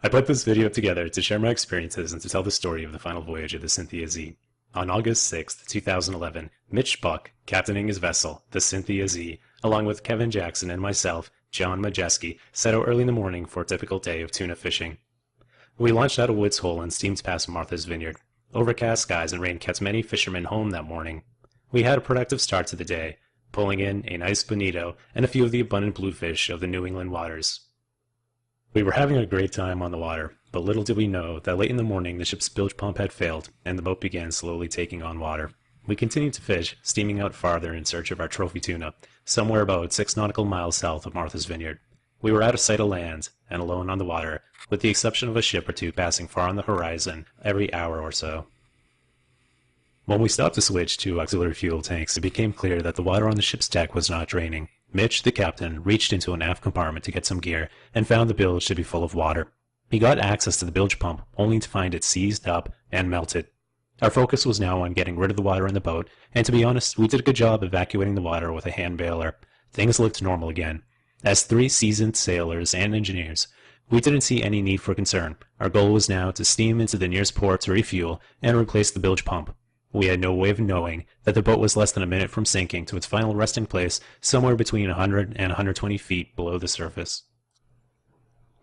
I put this video together to share my experiences and to tell the story of the final voyage of the Cynthia Z. On August 6, 2011, Mitch Buck, captaining his vessel, the Cynthia Z, along with Kevin Jackson and myself, John Majeski, set out early in the morning for a typical day of tuna fishing. We launched out of Woods Hole and steamed past Martha's Vineyard. Overcast skies and rain kept many fishermen home that morning. We had a productive start to the day, pulling in a nice bonito and a few of the abundant bluefish of the New England waters. We were having a great time on the water, but little did we know that late in the morning the ship's bilge pump had failed and the boat began slowly taking on water. We continued to fish, steaming out farther in search of our trophy tuna, somewhere about 6 nautical miles south of Martha's Vineyard. We were out of sight of land and alone on the water, with the exception of a ship or two passing far on the horizon every hour or so. When we stopped to switch to auxiliary fuel tanks, it became clear that the water on the ship's deck was not draining. Mitch, the captain, reached into an aft compartment to get some gear and found the bilge to be full of water. He got access to the bilge pump, only to find it seized up and melted. Our focus was now on getting rid of the water in the boat, and to be honest, we did a good job evacuating the water with a hand bailer. Things looked normal again. As 3 seasoned sailors and engineers, we didn't see any need for concern. Our goal was now to steam into the nearest port to refuel and replace the bilge pump. We had no way of knowing that the boat was less than a minute from sinking to its final resting place somewhere between 100 and 120 feet below the surface.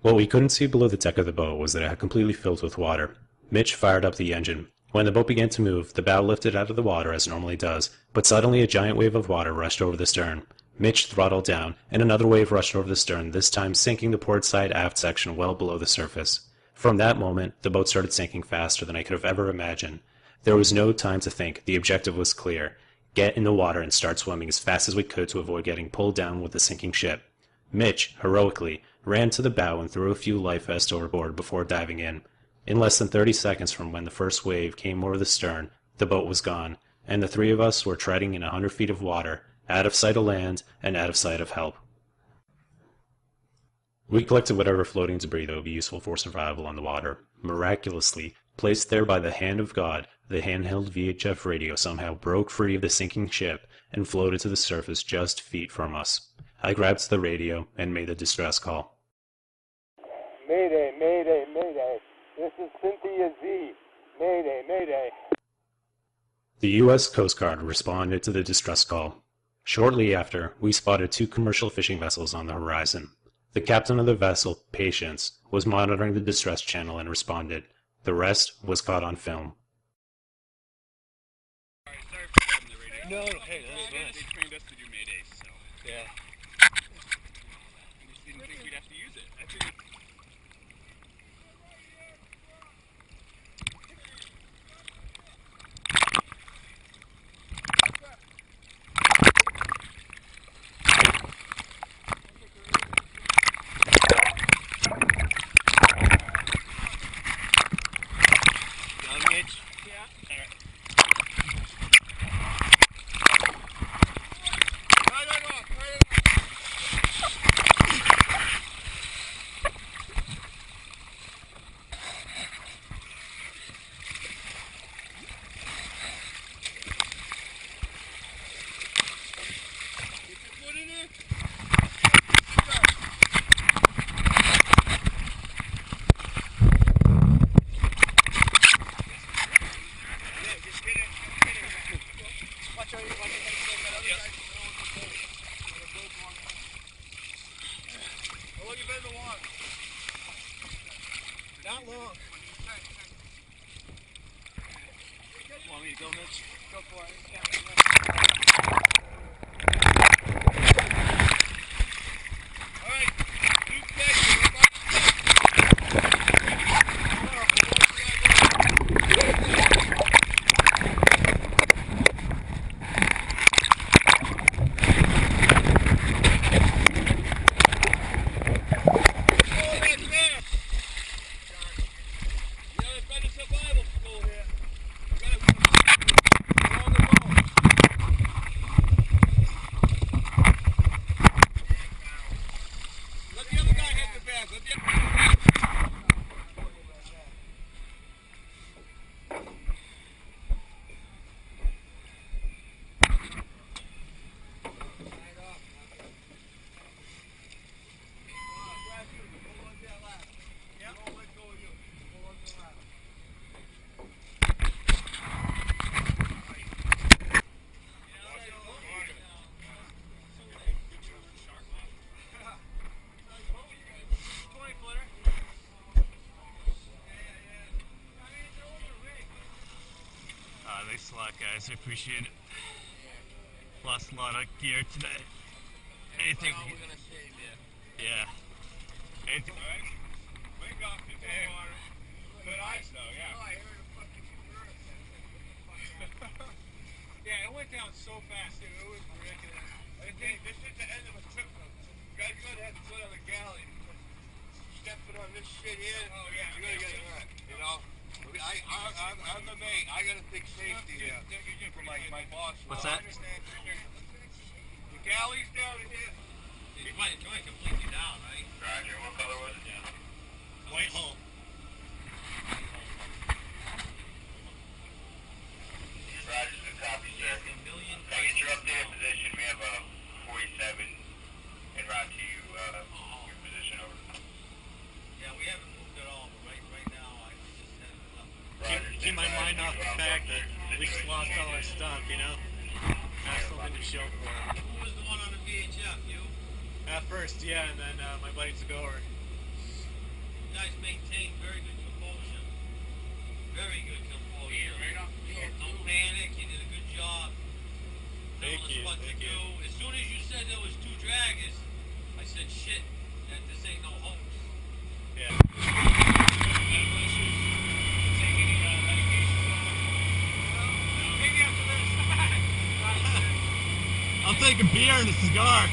What we couldn't see below the deck of the boat was that it had completely filled with water. Mitch fired up the engine. When the boat began to move, the bow lifted out of the water as it normally does, but suddenly a giant wave of water rushed over the stern. Mitch throttled down, and another wave rushed over the stern, this time sinking the port side aft section well below the surface. From that moment, the boat started sinking faster than I could have ever imagined. There was no time to think. The objective was clear. Get in the water and start swimming as fast as we could to avoid getting pulled down with the sinking ship. Mitch, heroically, ran to the bow and threw a few life vests overboard before diving in. In less than 30 seconds from when the first wave came over the stern, the boat was gone, and the 3 of us were treading in 100 feet of water, out of sight of land and out of sight of help. We collected whatever floating debris that would be useful for survival on the water. Miraculously, placed there by the hand of God, the handheld VHF radio somehow broke free of the sinking ship and floated to the surface just feet from us. I grabbed the radio and made the distress call. Mayday, mayday, mayday. This is Cynthia Z. Mayday, mayday. The U.S. Coast Guard responded to the distress call. Shortly after, we spotted 2 commercial fishing vessels on the horizon. The captain of the vessel, Patience, was monitoring the distress channel and responded. The rest was caught on film. Sorry for grabbing the radio. No, hey, that's nice. They trained us to do maydays, so. Yeah. I just didn't think we'd have to use it. I figured. Down, Mitch? Yeah. Alright. Thanks a lot, guys. I appreciate it. Lost a lot of gear today. Anything we can... gonna save you. Yeah. Anything... Alright? Wake up, it's water. Good ice though, yeah. Oh, I heard a fucking yeah, it went down so fast, dude. It was ridiculous. I think this is the end of a trip though. You guys gotta have to go down the galley. Stepping on this shit here. Oh yeah. You're gonna get hurt, you know? I'm the mate. I gotta think safety here. For my boss. What's that? I understand. The galley's down here. It's joint completely down, right? Roger. What color was it? White hull. Roger, good copy, sir. A million. Can I get your updated position? We have a 47 en route to you, your position over. Yeah, we haven't moved at all, but right now I just had enough. Roger, Keep my mind off the fact that we just lost all our stuff, you know? That's something to show for it. Who was the one on the VHF? You? At first, yeah, and then my buddy Zagor. You guys maintained very good composure. Very good composure. No panic. You did a good job. Thank Telling us you, what to thank you. do. As soon as you said there was 2 draggers, I said, shit, that this ain't no hoax. Yeah. I'll take a beer and a cigar.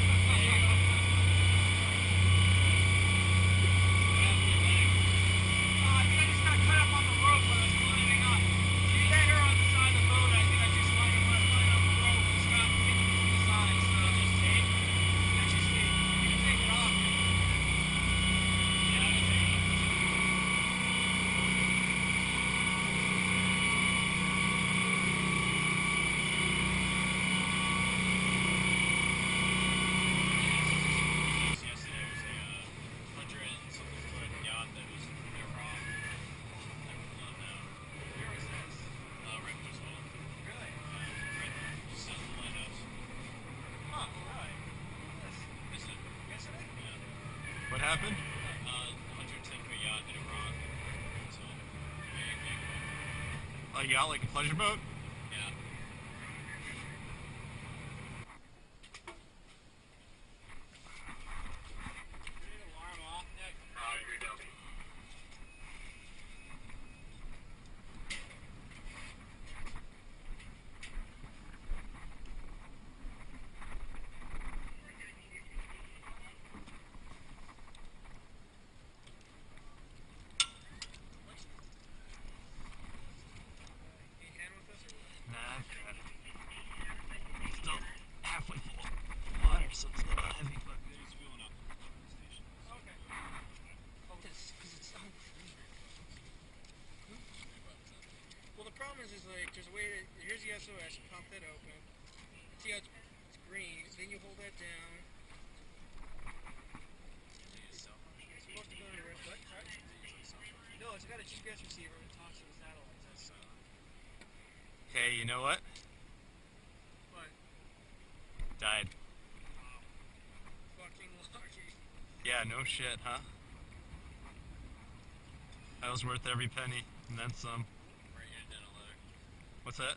What happened? 110 per yacht in Iraq. So, big one. A yacht like a pleasure boat? Yeah. Alarm off, Nick. Nah, I've got it. It's still halfway full of water, so it's a little heavy, but... He's filling up the station. Okay. Well, the problem is like, there's a way to, here's the SOS, you pump that open. See how it's green, then you hold that down. It's supposed to go to the red button, right? No, it's got a GPS receiver and it talks to the satellites. That's Hey, you know what? what? Died. Fucking lucky. Yeah, no shit, huh? That was worth every penny, and then some. Right here, then a letter. What's that?